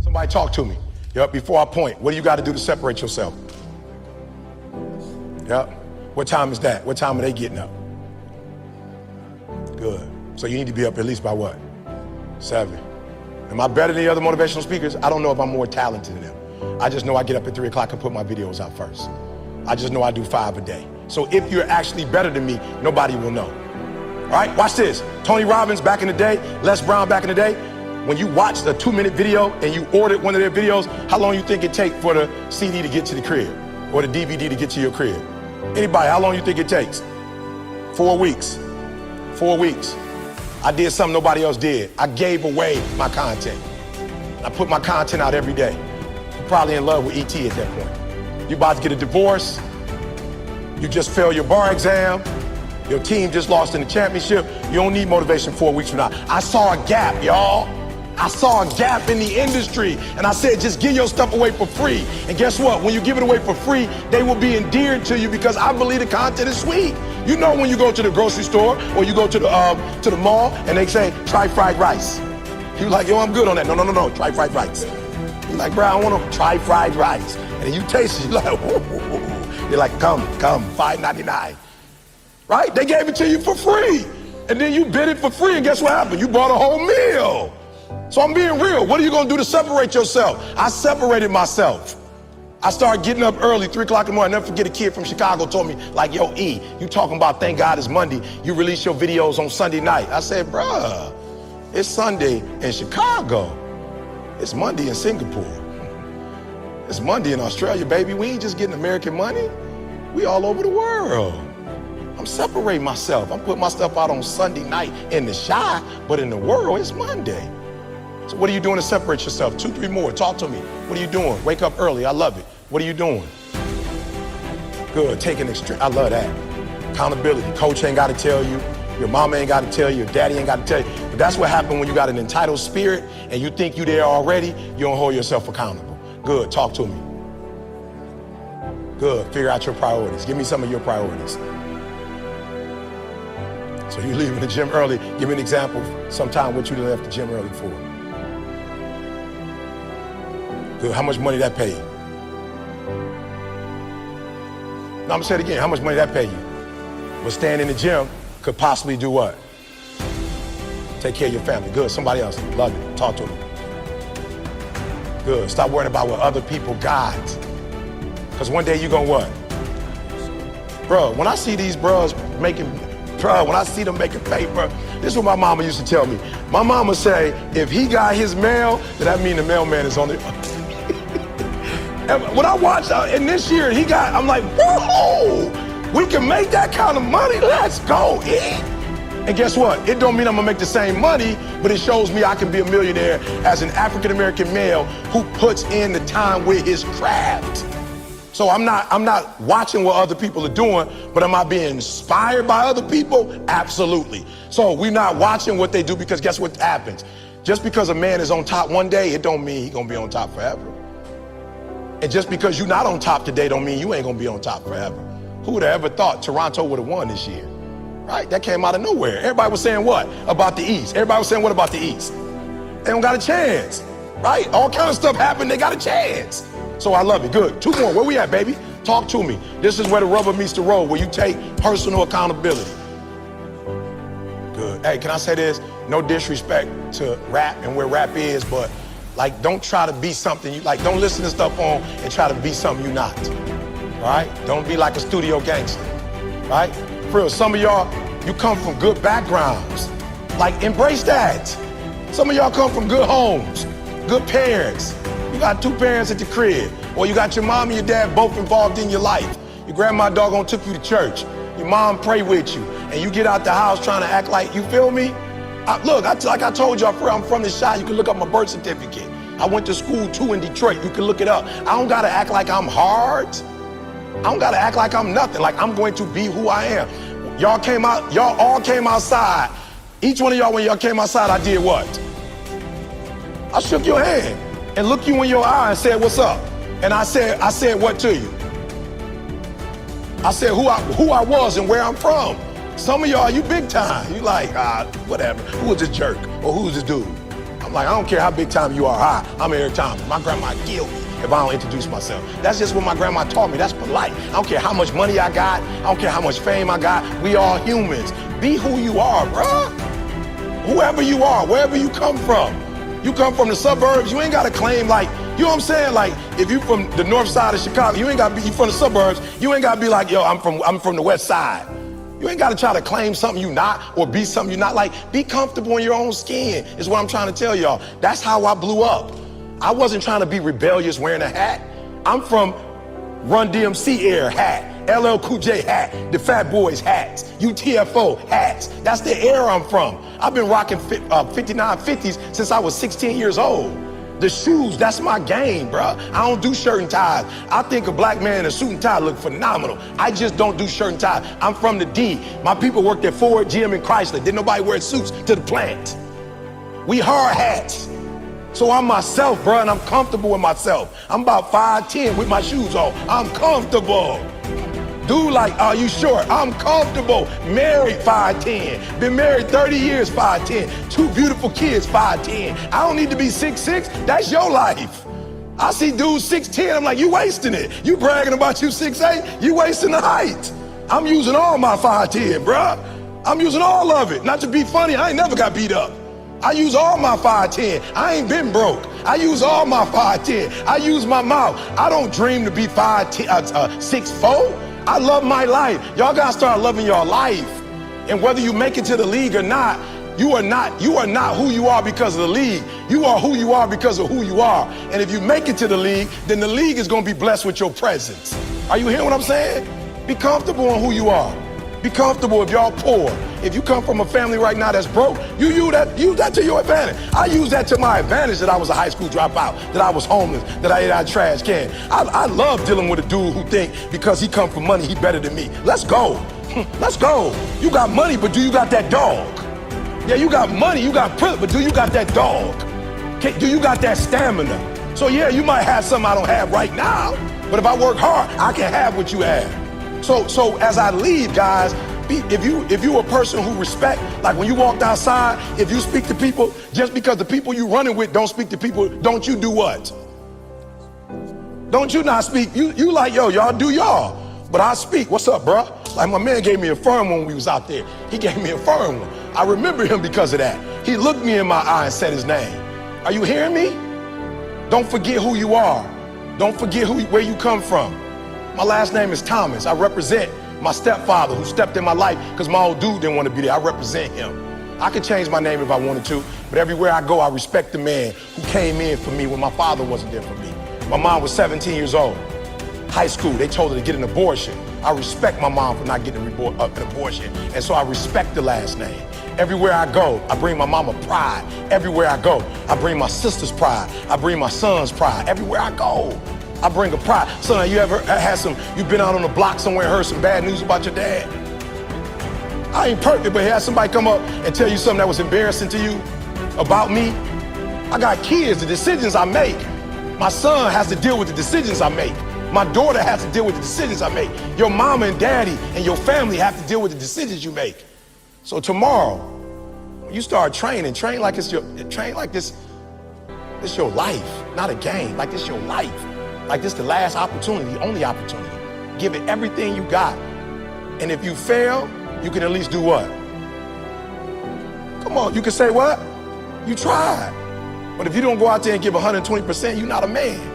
Somebody talk to me. Yep, before I point, what do you got to do to separate yourself? Yep. What time is that? What time are they getting up? Good. So you need to be up at least by what? 7. Am I better than the other motivational speakers? I don't know if I'm more talented than them. I just know I get up at 3 o'clock and put my videos out first. I just know I do 5 a day. So if you're actually better than me, nobody will know. All right, watch this. Tony Robbins back in the day, Les Brown back in the day, when you watched a 2-minute video and you ordered one of their videos, how long you think it take for the CD to get to the crib or the DVD to get to your crib? Anybody, how long you think it takes? 4 weeks. 4 weeks. I did something nobody else did. I gave away my content. I put my content out every day. You're probably in love with ET at that point. You about to get a divorce. You just failed your bar exam. Your team just lost in the championship. You don't need motivation 4 weeks from now. I saw a gap, y'all. I saw a gap in the industry. And I said, just give your stuff away for free. And guess what? When you give it away for free, they will be endeared to you because I believe the content is sweet. You know when you go to the grocery store or you go to the mall and they say, try fried rice. You're like, yo, I'm good on that. No, try fried rice. You're like, bro, I want to try fried rice. And then you taste it, you're like, whoa. You're like, come, $5.99. Right? They gave it to you for free. And then you bid it for free, and guess what happened? You bought a whole meal. So I'm being real. What are you going to do to separate yourself? I separated myself. I started getting up early, 3 o'clock in the morning. I'll never forget a kid from Chicago told me, like, yo, E, you talking about thank God it's Monday. You release your videos on Sunday night. I said, bruh, it's Sunday in Chicago. It's Monday in Singapore. It's Monday in Australia, baby. We ain't just getting American money. We all over the world. I'm separating myself. I'm putting my stuff out on Sunday night in the shy, but in the world, it's Monday. So what are you doing to separate yourself? 2, 3 more. Talk to me. What are you doing? Wake up early. I love it. What are you doing? Good. Taking extreme. I love that. Accountability. Coach ain't got to tell you. Your mama ain't got to tell you. Your daddy ain't got to tell you. But that's what happened when you got an entitled spirit and you think you there already. You don't hold yourself accountable. Good. Talk to me. Good. Figure out your priorities. Give me some of your priorities. So you leaving the gym early. Give me an example sometime what you left the gym early for. Good. How much money that pay you? No, I'm gonna say it again. How much money that pay you? Well, staying in the gym could possibly do what? Take care of your family. Good. Somebody else. Love it. Talk to them. Good. Stop worrying about what other people got. Because one day you're gonna what? Bro, when I see these bros making, when I see them making paper, this is what my mama used to tell me. My mama say, if he got his mail, then that mean the mailman is on the... And when I watched, and this year he got, I'm like, whoa, we can make that kind of money, let's go, eat. And guess what? It don't mean I'm gonna make the same money, but it shows me I can be a millionaire as an African-American male who puts in the time with his craft. So I'm not watching what other people are doing, but am I being inspired by other people? Absolutely. So we're not watching what they do because guess what happens? Just because a man is on top one day, it don't mean he's gonna be on top forever. And just because you're not on top today don't mean you ain't gonna be on top forever. Who would have ever thought Toronto would have won this year? Right? That came out of nowhere. Everybody was saying what about the East? Everybody was saying what about the East? They don't got a chance, right? All kind of stuff happened, they got a chance. So I love it. Good. 2 more. Where we at, baby? Talk to me. This is where the rubber meets the road, where you take personal accountability. Good. Hey, can I say this? No disrespect to rap and where rap is, but like, don't try to be something you like. Don't listen to stuff on and try to be something you're not. All right? Don't be like a studio gangster. Right? For real, some of y'all, you come from good backgrounds. Like, embrace that. Some of y'all come from good homes, good parents. You got 2 parents at the crib, or you got your mom and your dad both involved in your life. Your grandma doggone took you to church. Your mom prayed with you, and you get out the house trying to act like, you feel me? Look, like I told you, I'm from the Chi. You can look up my birth certificate. I went to school too in Detroit. You can look it up. I don't gotta act like I'm hard. I don't gotta act like I'm nothing. Like I'm going to be who I am. Y'all all came outside. Each one of y'all, when y'all came outside, I did what? I shook your hand and looked you in your eye and said, what's up? And I said what to you? I said who I was and where I'm from. Some of y'all, you big time. You like, whatever. Who is this jerk? Or who's this dude? I'm Like, I don't care how big time you are. Hi, I'm Eric Thomas. My grandma killed me if I don't introduce myself. That's just what my grandma taught me. That's polite. I don't care how much money I got. I don't care how much fame I got. We all humans. Be who you are, bruh. Whoever you are, wherever you come from. You come from the suburbs, you ain't gotta claim like, you know what I'm saying? Like, if you from the north side of Chicago, you ain't gotta be, you from the suburbs, you ain't gotta be like, yo, I'm from the west side. You ain't gotta try to claim something you not or be something you not. Like, be comfortable in your own skin is what I'm trying to tell y'all. That's how I blew up. I wasn't trying to be rebellious wearing a hat. I'm from Run DMC era hat, LL Cool J hat, the Fat Boys hats, UTFO hats. That's the era I'm from. I've been rocking 5950s since I was 16 years old. The shoes, that's my game, bruh. I don't do shirt and ties. I think a black man in a suit and tie look phenomenal. I just don't do shirt and tie. I'm from the D. My people worked at Ford, GM, and Chrysler. Didn't nobody wear suits to the plant. We hard hats. So I'm myself, bro, and I'm comfortable with myself. I'm about 5'10" with my shoes on. I'm comfortable. Dude like, are you short? I'm comfortable. Married 5'10". Been married 30 years, 5'10". 2 beautiful kids, 5'10". I don't need to be 6'6". That's your life. I see dudes 6'10". I'm like, you wasting it. You bragging about you 6'8". You wasting the height. I'm using all my 5'10", bro. I'm using all of it. Not to be funny, I ain't never got beat up. I use all my 5'10". I ain't been broke. I use all my 5'10". I use my mouth. I don't dream to be 6'4". I love my life. Y'all gotta start loving your life. And whether you make it to the league or not, you are not who you are because of the league. You are who you are because of who you are. And if you make it to the league, then the league is gonna be blessed with your presence. Are you hearing what I'm saying? Be comfortable in who you are. Be comfortable if y'all poor. If you come from a family right now that's broke, use that to your advantage. I use that to my advantage that I was a high school dropout, that I was homeless, that I ate out of trash can. I love dealing with a dude who think because he come from money, he better than me. Let's go. Let's go. You got money, but do you got that dog? Yeah, you got money, you got privilege, but do you got that dog? Do you got that stamina? So yeah, you might have something I don't have right now, but if I work hard, I can have what you have. So as I leave, guys, if you a person who respect, like when you walked outside, if you speak to people, just because the people you running with don't speak to people, don't you do what? Don't you not speak? You like, yo, y'all do y'all. But I speak. What's up, bro? Like my man gave me a firm one when we was out there. He gave me a firm one. I remember him because of that. He looked me in my eye and said his name. Are you hearing me? Don't forget who you are. Don't forget where you come from. My last name is Thomas. I represent my stepfather who stepped in my life because my old dude didn't want to be there. I represent him. I could change my name if I wanted to, but everywhere I go, I respect the man who came in for me when my father wasn't there for me. My mom was 17 years old. High school, they told her to get an abortion. I respect my mom for not getting an abortion, and so I respect the last name. Everywhere I go, I bring my mama pride. Everywhere I go, I bring my sister's pride. I bring my son's pride. Everywhere I go, I bring a pride. Son, you ever had you been out on the block somewhere and heard some bad news about your dad? I ain't perfect, but had somebody come up and tell you something that was embarrassing to you about me? I got kids, the decisions I make. My son has to deal with the decisions I make. My daughter has to deal with the decisions I make. Your mama and daddy and your family have to deal with the decisions you make. So tomorrow, when you start training, train like this, it's your life, not a game, like it's your life. Like this the last opportunity, the only opportunity. Give it everything you got. And if you fail, you can at least do what? Come on, you can say what? You tried. But if you don't go out there and give 120%, you're not a man.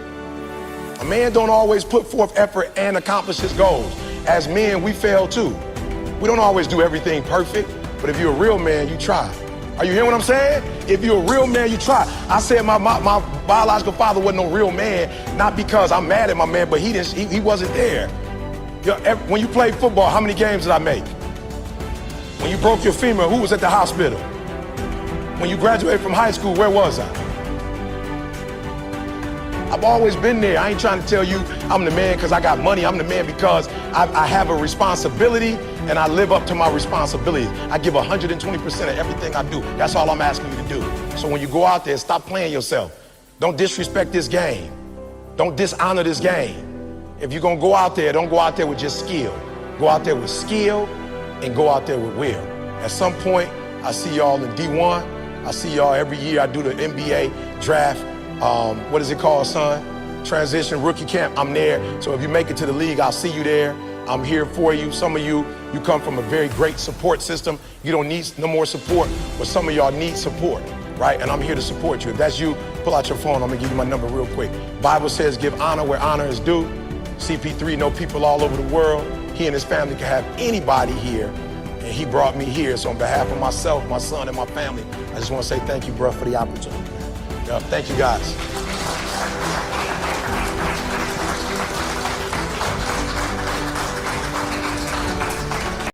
A man don't always put forth effort and accomplish his goals. As men, we fail too. We don't always do everything perfect, but if you're a real man, you try. Are you hearing what I'm saying? If you're a real man, you try. I said my biological father wasn't no real man, not because I'm mad at my man, but he wasn't there. When you played football, how many games did I make? When you broke your femur, who was at the hospital? When you graduated from high school, where was I? I've always been there. I ain't trying to tell you I'm the man because I got money. I'm the man because I have a responsibility and I live up to my responsibility. I give 120% of everything I do. That's all I'm asking you to do. So when you go out there, stop playing yourself. Don't disrespect this game. Don't dishonor this game. If you're gonna go out there, don't go out there with just skill. Go out there with skill and go out there with will. At some point, I see y'all in D1. I see y'all every year. I do the NBA draft. What is it called, son? Transition rookie camp. I'm there. So if you make it to the league, I'll see you there. I'm here for you. Some of you come from a very great support system. You don't need no more support, but some of y'all need support, right? And I'm here to support you. If that's you, pull out your phone. I'm gonna give you my number real quick. Bible says give honor where honor is due. CP3 know people all over the world. He and his family can have anybody here, and he brought me here. So on behalf of myself, my son, and my family, I just want to say thank you, bro, for the opportunity. Thank you, guys.